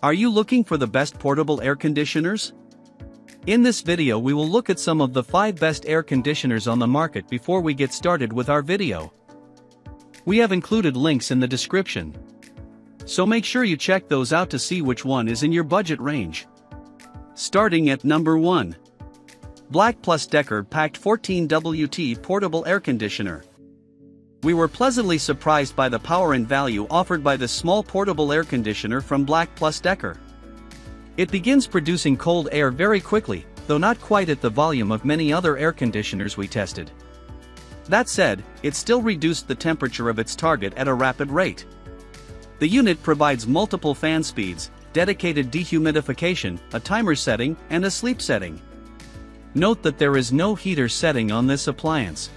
Are you looking for the best portable air conditioners? In this video we will look at some of the 5 best air conditioners on the market before we get started with our video. We have included links in the description, so make sure you check those out to see which one is in your budget range. Starting at number 1. Black Plus Decker Packed 14WT Portable Air Conditioner. We were pleasantly surprised by the power and value offered by this small portable air conditioner from Black Plus Decker. It begins producing cold air very quickly, though not quite at the volume of many other air conditioners we tested. That said, it still reduced the temperature of its target at a rapid rate. The unit provides multiple fan speeds, dedicated dehumidification, a timer setting, and a sleep setting. Note that there is no heater setting on this appliance.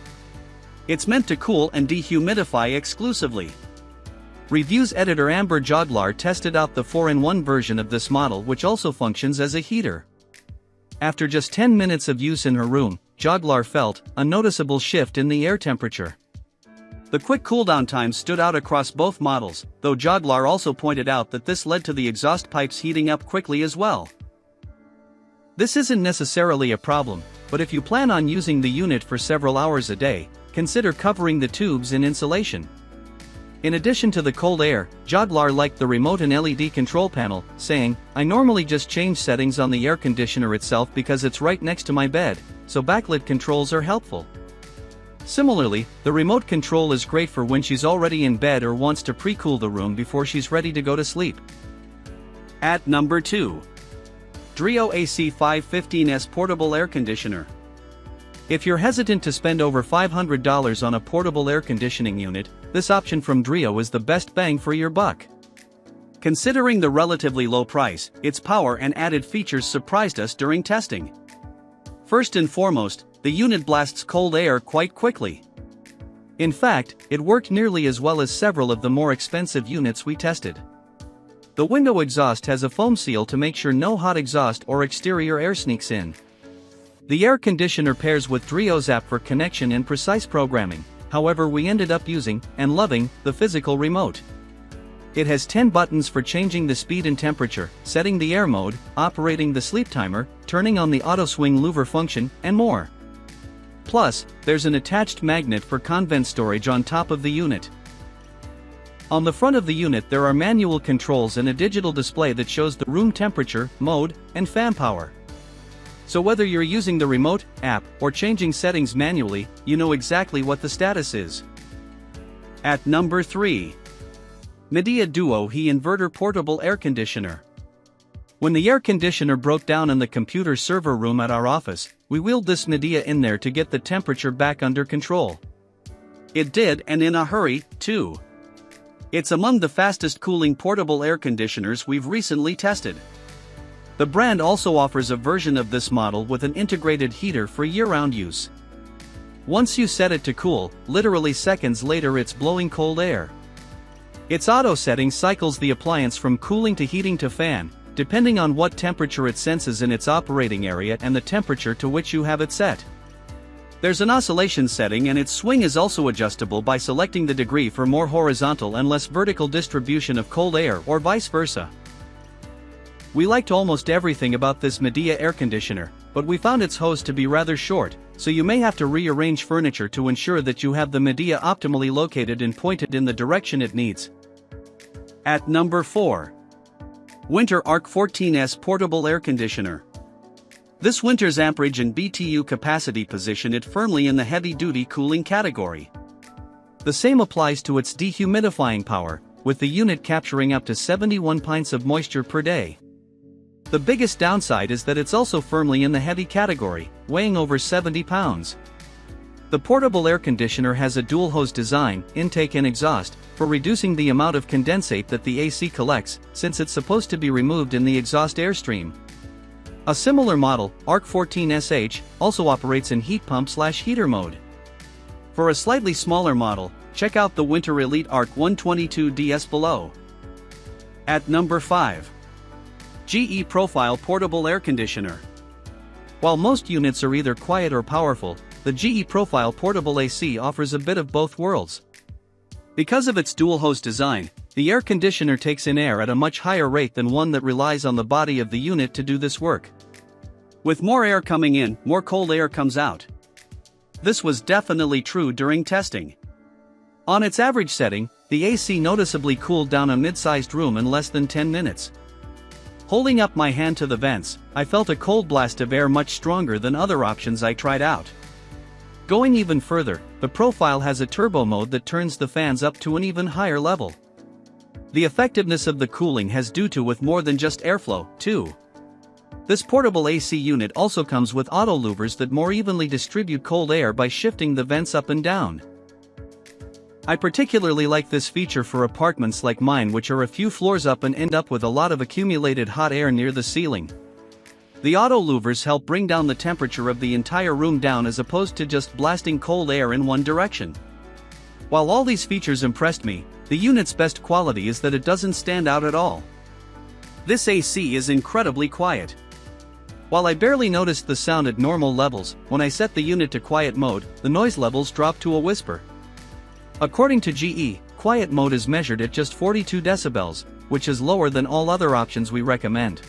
It's meant to cool and dehumidify exclusively. Reviews editor Amber Joglar tested out the 4-in-1 version of this model, which also functions as a heater. After just 10 minutes of use in her room, Joglar felt a noticeable shift in the air temperature. The quick cooldown time stood out across both models, though Joglar also pointed out that this led to the exhaust pipes heating up quickly as well. This isn't necessarily a problem, but if you plan on using the unit for several hours a day, consider covering the tubes in insulation. In addition to the cold air, Joglar liked the remote and LED control panel, saying, "I normally just change settings on the air conditioner itself because it's right next to my bed, so backlit controls are helpful." Similarly, the remote control is great for when she's already in bed or wants to pre-cool the room before she's ready to go to sleep. At number 2. Drio AC515S Portable Air Conditioner. If you're hesitant to spend over $500 on a portable air conditioning unit, this option from Drio is the best bang for your buck. Considering the relatively low price, its power and added features surprised us during testing. First and foremost, the unit blasts cold air quite quickly. In fact, it worked nearly as well as several of the more expensive units we tested. The window exhaust has a foam seal to make sure no hot exhaust or exterior air sneaks in. The air conditioner pairs with Drio's app for connection and precise programming, however we ended up using, and loving, the physical remote. It has 10 buttons for changing the speed and temperature, setting the air mode, operating the sleep timer, turning on the auto swing louver function, and more. Plus, there's an attached magnet for convent storage on top of the unit. On the front of the unit there are manual controls and a digital display that shows the room temperature, mode, and fan power. So whether you're using the remote, app, or changing settings manually, you know exactly what the status is. At number 3. Midea Duo He Inverter Portable Air Conditioner. When the air conditioner broke down in the computer server room at our office, we wheeled this Midea in there to get the temperature back under control. It did, and in a hurry, too. It's among the fastest cooling portable air conditioners we've recently tested. The brand also offers a version of this model with an integrated heater for year-round use. Once you set it to cool, literally seconds later it's blowing cold air. Its auto setting cycles the appliance from cooling to heating to fan, depending on what temperature it senses in its operating area and the temperature to which you have it set. There's an oscillation setting and its swing is also adjustable by selecting the degree for more horizontal and less vertical distribution of cold air or vice versa. We liked almost everything about this Midea air conditioner, but we found its hose to be rather short, so you may have to rearrange furniture to ensure that you have the Midea optimally located and pointed in the direction it needs. At number 4. Winter Arc 14S Portable Air Conditioner. This winter's amperage and BTU capacity position it firmly in the heavy-duty cooling category. The same applies to its dehumidifying power, with the unit capturing up to 71 pints of moisture per day. The biggest downside is that it's also firmly in the heavy category, weighing over 70 pounds. The portable air conditioner has a dual-hose design, intake and exhaust, for reducing the amount of condensate that the AC collects, since it's supposed to be removed in the exhaust airstream. A similar model, Arc 14SH, also operates in heat pump/heater mode. For a slightly smaller model, check out the Winter Elite Arc 122DS below. At number 5. GE Profile Portable Air Conditioner. While most units are either quiet or powerful, the GE Profile Portable AC offers a bit of both worlds. Because of its dual-hose design, the air conditioner takes in air at a much higher rate than one that relies on the body of the unit to do this work. With more air coming in, more cold air comes out. This was definitely true during testing. On its average setting, the AC noticeably cooled down a mid-sized room in less than 10 minutes. Holding up my hand to the vents, I felt a cold blast of air much stronger than other options I tried out. Going even further, the profile has a turbo mode that turns the fans up to an even higher level. The effectiveness of the cooling has due to with more than just airflow, too. This portable AC unit also comes with auto louvers that more evenly distribute cold air by shifting the vents up and down. I particularly like this feature for apartments like mine, which are a few floors up and end up with a lot of accumulated hot air near the ceiling. The auto louvers help bring down the temperature of the entire room down as opposed to just blasting cold air in one direction. While all these features impressed me, the unit's best quality is that it doesn't stand out at all. This AC is incredibly quiet. While I barely noticed the sound at normal levels, when I set the unit to quiet mode, the noise levels dropped to a whisper. According to GE, quiet mode is measured at just 42 decibels, which is lower than all other options we recommend.